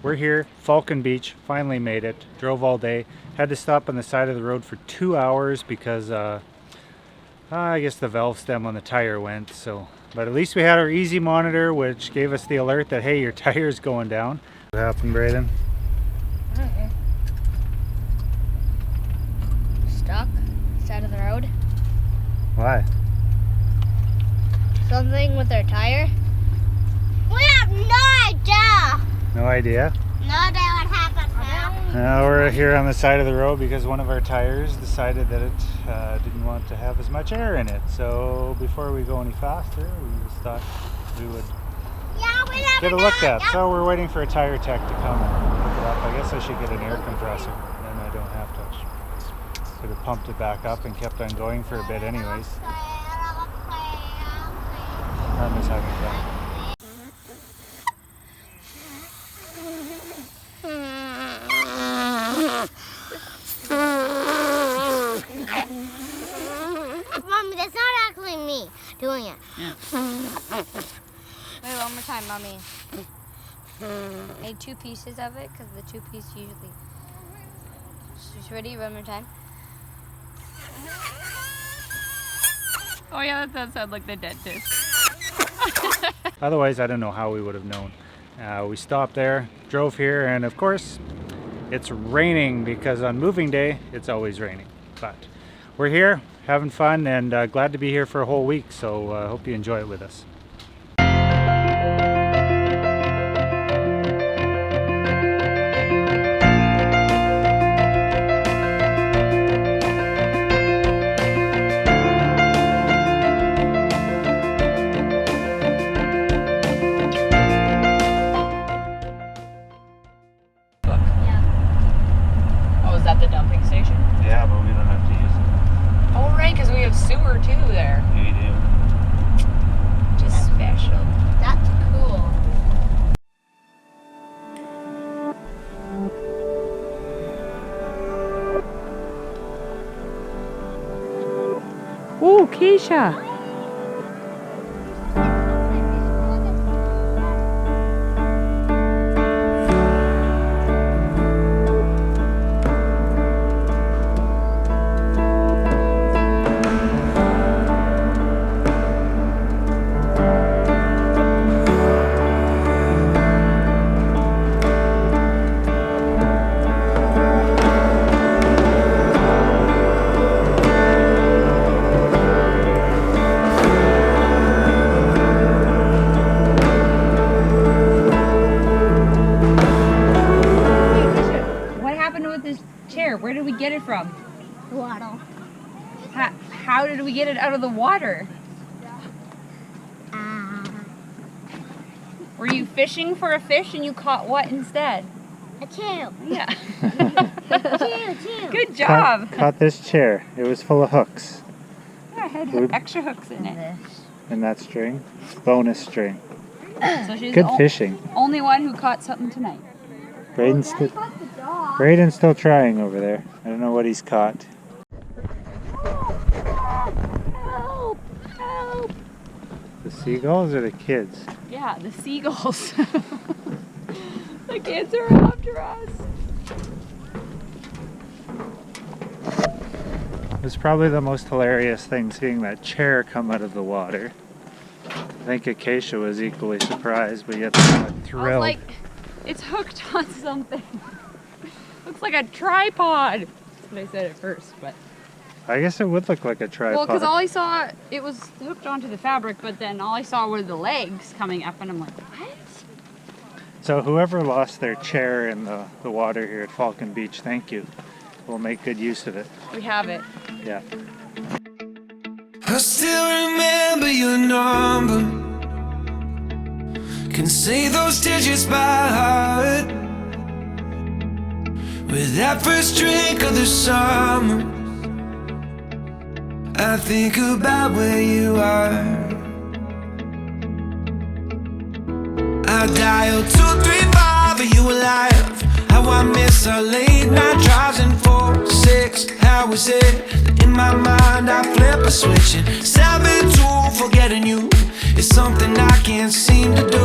we're here, Falcon Beach, finally made it. Drove all day. Had to stop on the side of the road for 2 hours because I guess the valve stem on the tire went. But at least we had our easy monitor, which gave us the alert that, hey, your tire's going down. What happened, Braeden? I don't know. Stuck, side of the road. Why? Something with our tire. We have no idea. No idea? No idea what happened. Now we're here on the side of the road because one of our tires decided that it didn't want to have as much air in it. So before we go any faster, we just thought we would get a look at. So we're waiting for a tire tech to come and pick it up. I guess I should get an air compressor, then I don't have to. Could have pumped it back up and kept on going for a bit anyways. Carma's having fun. Mommy, that's not actually me doing it. Yeah. Wait, one more time, Mommy. Made 2 pieces of it because the 2 piece usually. Just ready? One more time. Oh yeah, that does sound like the dentist. Otherwise, I don't know how we would have known. We stopped there, drove here, and of course, it's raining because on moving day, it's always raining. But we're here, having fun, and glad to be here for a whole week, so I hope you enjoy it with us. At the dumping station? Yeah, but we don't have to use it. Oh, right, because we have sewer too there. We do. Just special. That's cool. Ooh, Acacia. Where did we get it from? The water. How did we get it out of the water? Were you fishing for a fish and you caught what instead? A tail. Yeah. Tail. Good job. Caught this chair. It was full of hooks. Yeah, it had extra hooks in it. And that string. Bonus string. So she's Good the fishing. only one who caught something tonight. Braeden's still trying over there. I don't know what he's caught. Help! Help! The seagulls or the kids? Yeah, the seagulls. The kids are after us. It was probably the most hilarious thing, seeing that chair come out of the water. I think Acacia was equally surprised, but yet somewhat I was thrilled. like, it's hooked on something. Looks like a tripod. That's what I said at first, but. I guess it would look like a tripod. Well, because all I saw, it was hooked onto the fabric, but then all I saw were the legs coming up, and I'm like, what? So whoever lost their chair in the water here at Falcon Beach, thank you. We'll make good use of it. We have it. Yeah. I still remember your number. Can say those digits by heart. With that first drink of the summer, I think about where you are. I dialed 235, are you alive? How I miss our late night drives in 4-6. How is it? In my mind I flip a switch and 7-2, forgetting you is something I can't seem to do.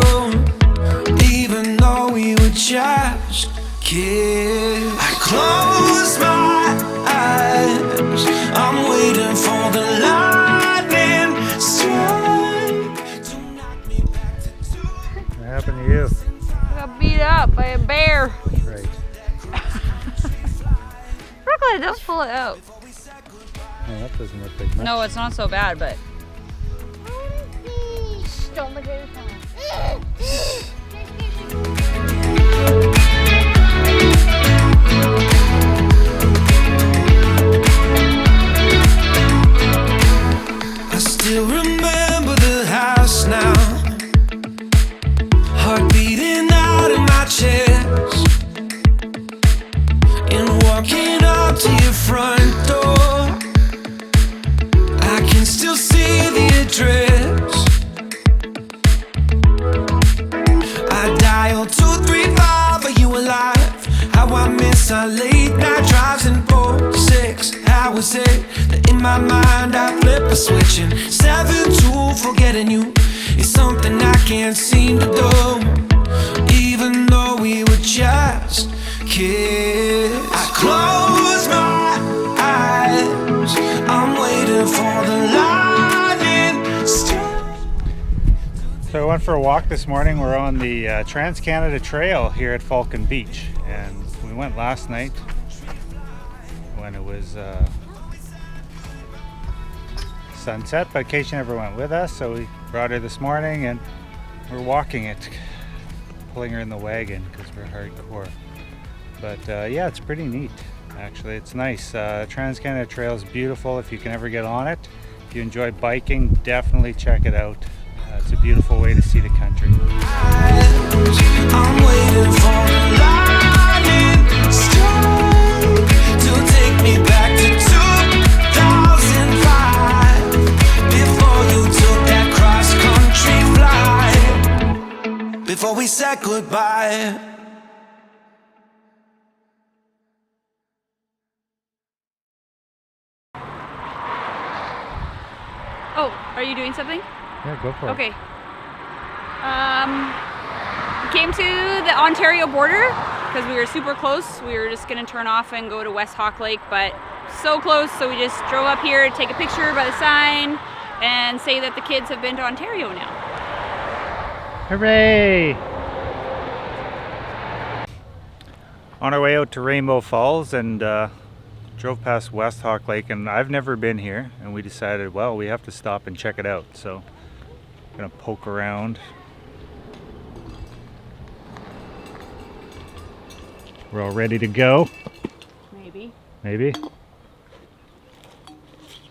Even though we were were just kids. I close my eyes, I'm waiting for the lightning strike to knock me back to two. What happened to you? I got beat up by a bear. Right. Brooklyn, don't pull it out. Oh, that doesn't look like much. No, it's not so bad, but. Don't look at I still remember the house now, heart beating out in my chest, and walking up to your front door, I can still see the address. I dialed 235, are you alive? How I miss our late night drives and 4-6 hours it. In my mind I flip a switch and 7-2 forgetting you is something I can't seem to do, even though we were just kids. I close my eyes, I'm waiting for the lightning strike. So I went for a walk this morning. We're on the Trans-Canada Trail here at Falcon Beach, and we went last night when it was sunset, but Acacia never went with us, so we brought her this morning and we're walking it, pulling her in the wagon because we're hardcore. But yeah, it's pretty neat actually. It's nice. Trans-Canada Trail is beautiful if you can ever get on it. If you enjoy biking, definitely check it out. It's a beautiful way to see the country. I'm waiting for the lightning strike to take me back to 2005, before you took that cross-country flight, before we said goodbye. Oh, are you doing something? Yeah, go for it. Okay. Came to the Ontario border because we were super close. We were just gonna turn off and go to West Hawk Lake, but so close, so we just drove up here to take a picture by the sign and say that the kids have been to Ontario now. Hooray! On our way out to Rainbow Falls, and drove past West Hawk Lake, and I've never been here, and we decided, well, we have to stop and check it out. So I'm gonna poke around. We're all ready to go. Maybe. Maybe.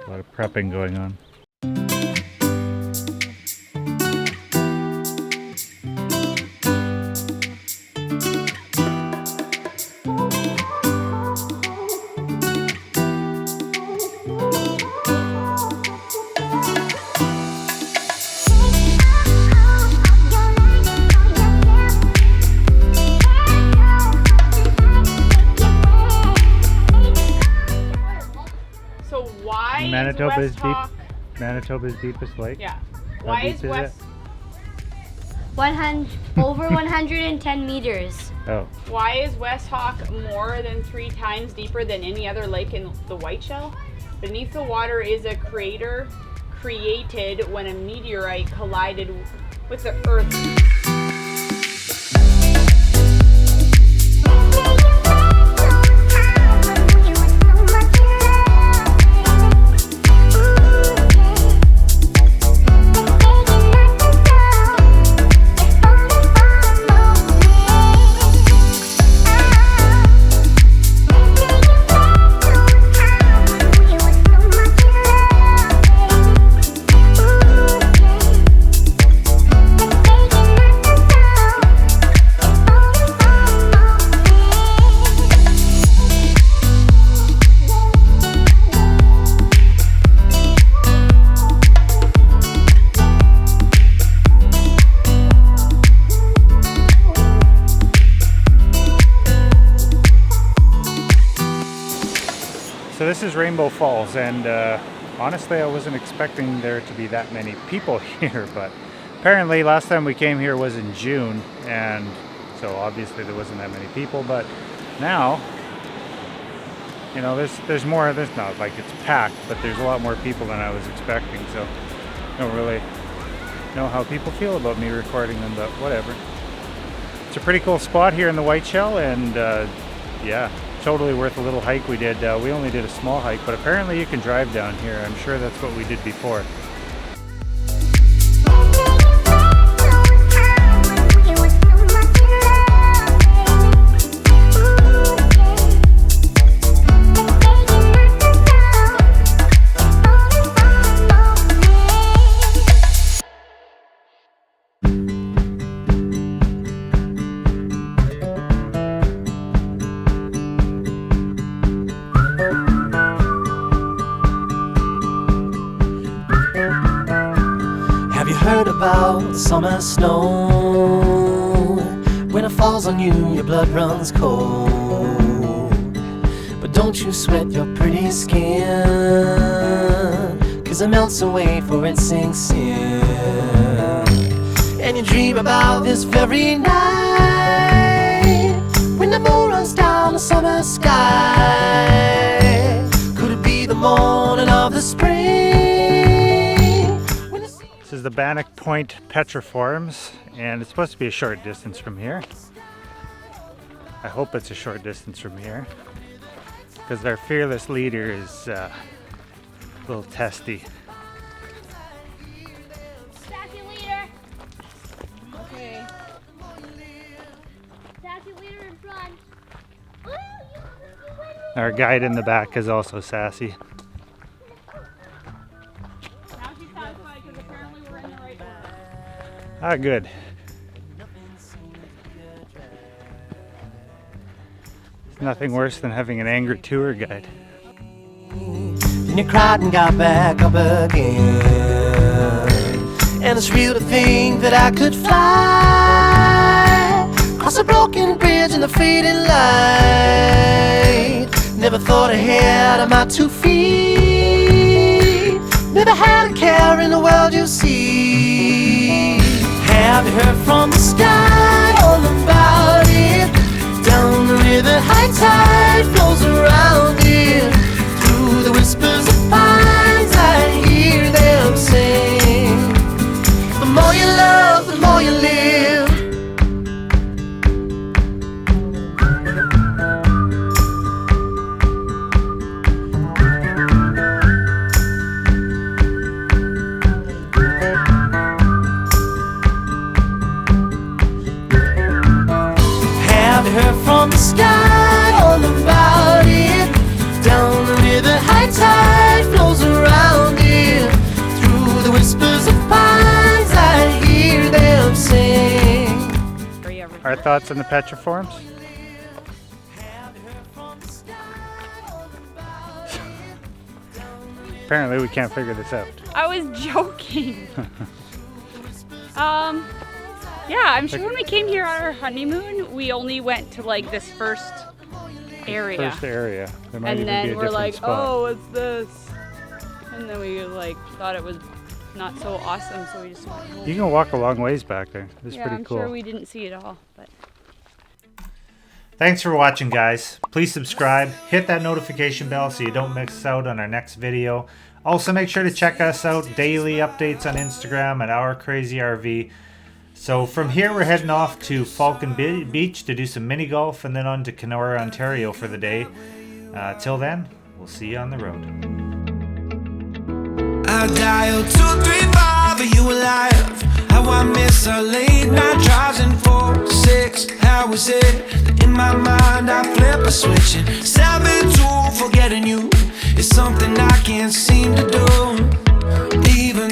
A lot of prepping going on. Manitoba's deepest lake. Yeah. How Why deep is is West? over 110 meters. Oh, Why is West Hawk more than 3 times deeper than any other lake in the Whiteshell? Beneath the water is a crater created when a meteorite collided with the Earth. so this is Rainbow Falls, and honestly I wasn't expecting there to be that many people here, but apparently last time we came here was in June and so obviously there wasn't that many people. But now, you know, there's more. There's not like it's packed, but there's a lot more people than I was expecting. So I don't really know how people feel about me recording them, but whatever. It's a pretty cool spot here in the Whiteshell, and yeah, totally worth a little hike we did. We only did a small hike, but apparently you can drive down here. I'm sure that's what we did before. About summer snow, when it falls on you, your blood runs cold. But don't you sweat your pretty skin, 'cause it melts away for it sinks in. And you dream about this very night, when the moon runs down the summer sky. Could it be the morning of the spring? This is the Bannock Point Petroforms, and it's supposed to be a short distance from here. I hope it's a short distance from here, because their fearless leader is a little testy. Sassy leader. Okay. Sassy leader in front. Our guide in the back is also sassy. Ah, good. There's nothing worse than having an angry tour guide. Then you cried and got back up again. And it's real to think that I could fly across a broken bridge in the fading light. Never thought ahead of my 2 feet. Never had a care in the world, you see. Have you heard from the sky all about it? Down the river, high tide flows around it. Through the whispers of pines, I hear them sing. The more you love, the more you live. From the sky all about it. Down the river, high tide flows around it. Through the whispers of pines, I hear them sing. Our thoughts on the Petroforms? Apparently we can't figure this out. I was joking. Yeah, I'm sure when we came here on our honeymoon, we only went to like this first area. There might and even then be a we're different like, spot. oh, what's this? And then we like thought it was not so awesome, so we just went home. You can walk a long ways back there. It's Yeah, pretty I'm cool. sure we didn't see it all, but. Thanks for watching, guys. Please subscribe, hit that notification bell so you don't miss out on our next video. Also, make sure to check us out, daily updates on Instagram at Our Crazy RV. So from here, we're heading off to Falcon Beach to do some mini golf, and then on to Kenora, Ontario for the day. Till then, we'll see you on the road. I dial 235, are you alive? How I miss our late night drives in 4-6. How is it that in my mind I flip a switch and 7-2 forgetting you is something I can't seem to do.